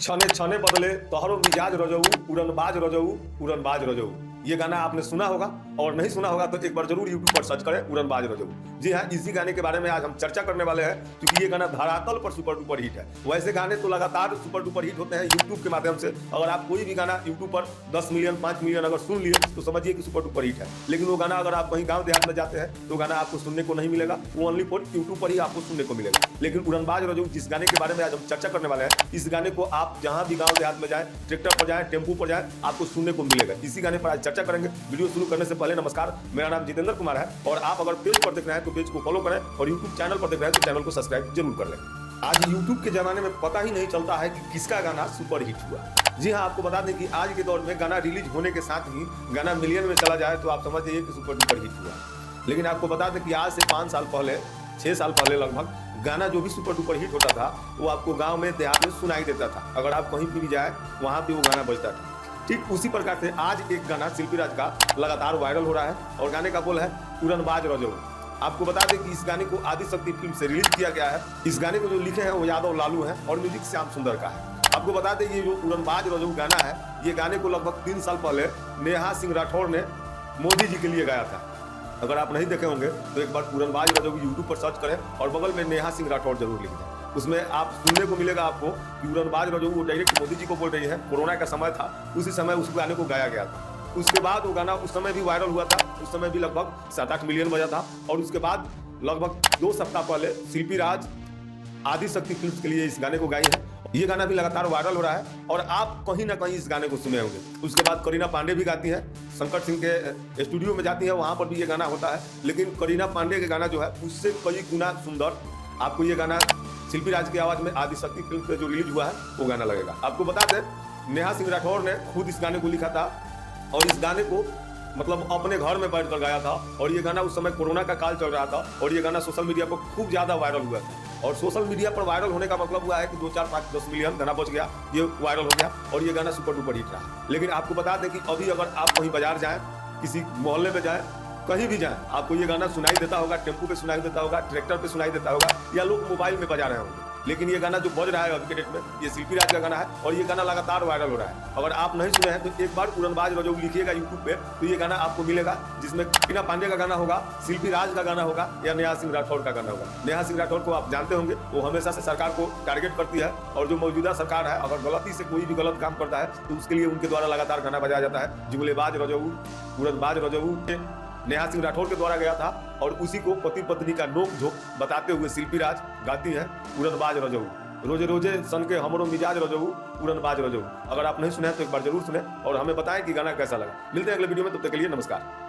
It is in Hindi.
छने छने बदले तोहरो मिजाज रजऊ उड़नबाज रजऊ उड़नबाज रजऊ। ये गाना आपने सुना होगा और नहीं सुना होगा तो एक बार जरूर यूट्यूब पर सर्च करें उड़नबाज रजऊ। जी हाँ, इसी गाने के बारे में आज हम चर्चा करने वाले हैं क्योंकि ये गाना धरातल पर सुपर डुपर हिट है। वैसे गाने तो लगातार सुपर डुपर हिट होते हैं यूट्यूब के माध्यम से। अगर आप कोई भी गाना यूट्यूब पर 10 मिलियन 5 मिलियन अगर सुन लिए तो समझिए कि सुपर डुपर हिट है। लेकिन वो गाना अगर आप कहीं गाँव देहात में जाते हैं तो गाना आपको सुनने को नहीं मिलेगा, वो ओनली फॉर यूट्यूब पर ही आपको सुनने को मिलेगा। लेकिन उड़नबाज रजऊ जिस गाने के बारे में आज हम चर्चा करने वाले हैं, इस गाने को आप जहां भी गांव देहात में जाए, ट्रैक्टर पर जाए, टेम्पू पर जाए, आपको सुनने को मिलेगा। इसी गाने पर आज चर्चा करेंगे। वीडियो शुरू करने से पहले नमस्कार, मेरा नाम जितेंद्र कुमार है और आप अगर पेज पर देख रहे हैं तो पेज को फॉलो करें और यूट्यूब चैनल पर देख रहे हैं तो चैनल को सब्सक्राइब जरूर कर लें। आज यूट्यूब के जमाने में पता ही नहीं चलता है कि किसका गाना सुपर हिट हुआ। जी हाँ, आपको बता दें कि आज के दौर में गाना रिलीज होने के साथ ही गाना मिलियन में चला जाए तो आप समझ जाइए कि सुपर डुपर हिट हुआ। लेकिन आपको बता दें कि आज से 5 साल पहले 6 साल पहले लगभग गाना जो भी सुपर डुपर हिट होता था वो आपको गांव में देहात में सुनाई देता था। अगर आप कहीं भी जाए वहां भी वो गाना बजता था। ठीक उसी प्रकार से आज एक गाना शिल्पी राज का लगातार वायरल हो रहा है और गाने का बोल है उड़नबाज रजऊ। आपको बता दें कि इस गाने को आदिशक्ति फिल्म से रिलीज किया गया है। इस गाने को जो लिखे हैं वो यादव लालू हैं और म्यूजिक श्याम सुंदर का है। आपको बता दें ये जो उड़नबाज रजऊ गाना है, ये गाने को लगभग 3 साल पहले नेहा सिंह राठौर ने मोदी जी के लिए गाया था। अगर आप नहीं देखे होंगे तो एक बार उड़नबाज रजऊ यूट्यूब पर सर्च करें और बगल में नेहा सिंह राठौर जरूर लिख दें। उसमें आप सुनने को मिलेगा आपको कि उड़नबाज रजऊ वो डायरेक्ट मोदी जी को बोल रही है। कोरोना का समय था, उसी समय उस गाने को गाया गया था। उसके बाद वो गाना उस समय भी वायरल हुआ था, उस समय भी लगभग 7-8 मिलियन बजा था। और उसके बाद लगभग 2 सप्ताह पहले शिल्पी राज आदिशक्ति फिल्म के लिए इस गाने को गाई है। ये गाना भी लगातार वायरल हो रहा है और आप कहीं ना कहीं इस गाने को सुने होंगे। उसके बाद करीना पांडे भी गाती हैं, शंकर सिंह के स्टूडियो में जाती है, वहां पर भी ये गाना होता है। लेकिन करीना पांडे के गाना जो है उससे कई गुना सुंदर आपको ये गाना शिल्पी राज की आवाज में आदिशक्ति फिल्म पे जो रिलीज हुआ है वो गाना लगेगा। आपको बता दें नेहा सिंह राठौर ने खुद इस गाने को लिखा था और इस गाने को मतलब अपने घर में बैठ कर गाया था। और ये गाना उस समय कोरोना का काल चल रहा था और ये गाना सोशल मीडिया पर खूब ज्यादा वायरल हुआ था। और सोशल मीडिया पर वायरल होने का मतलब हुआ है कि 2, 4, 5, 10 मिलियन गाना पहुंच गया, ये वायरल हो गया और ये गाना सुपर डुपर हिट रहा। लेकिन आपको बता दें कि अभी अगर आप कहीं बाजार जाएं, किसी मोहल्ले में जाएं, कहीं भी जाएं, आपको ये गाना सुनाई देता होगा। टेम्पू पे सुनाई देता होगा, ट्रैक्टर पे सुनाई देता होगा या लोग मोबाइल में बजा रहे होंगे। लेकिन ये गाना जो बज रहा है अभी के डेट में, ये शिल्पी राज का गाना है और ये गाना लगातार वायरल हो रहा है। अगर आप नहीं सुने हैं तो एक बार उड़नबाज रजऊ लिखिएगा यूट्यूब पे तो ये गाना आपको मिलेगा, जिसमें करीना पांडे का गाना होगा, शिल्पी राज का गाना होगा या नेहा सिंह राठौर का गाना होगा। नेहा सिंह राठौर को आप जानते होंगे, वो हमेशा से सरकार को टारगेट करती है और जो मौजूदा सरकार है अगर गलती से कोई भी गलत काम करता है तो उसके लिए उनके द्वारा लगातार गाना बजाया जाता है। जुमलेबाज रजऊ उड़नबाज रजऊ नेहा सिंह राठौर के द्वारा गया था और उसी को पति पत्नी का नोक झोंक बताते हुए शिल्पी राज गाती हैं उड़नबाज रजऊ। रोजे रोजे सन के हमरो मिजाज रजऊ उड़नबाज रजऊ। अगर आप नहीं सुने तो एक बार जरूर सुने और हमें बताएं कि गाना कैसा लगा। मिलते हैं अगले वीडियो में, तब तक के लिए नमस्कार।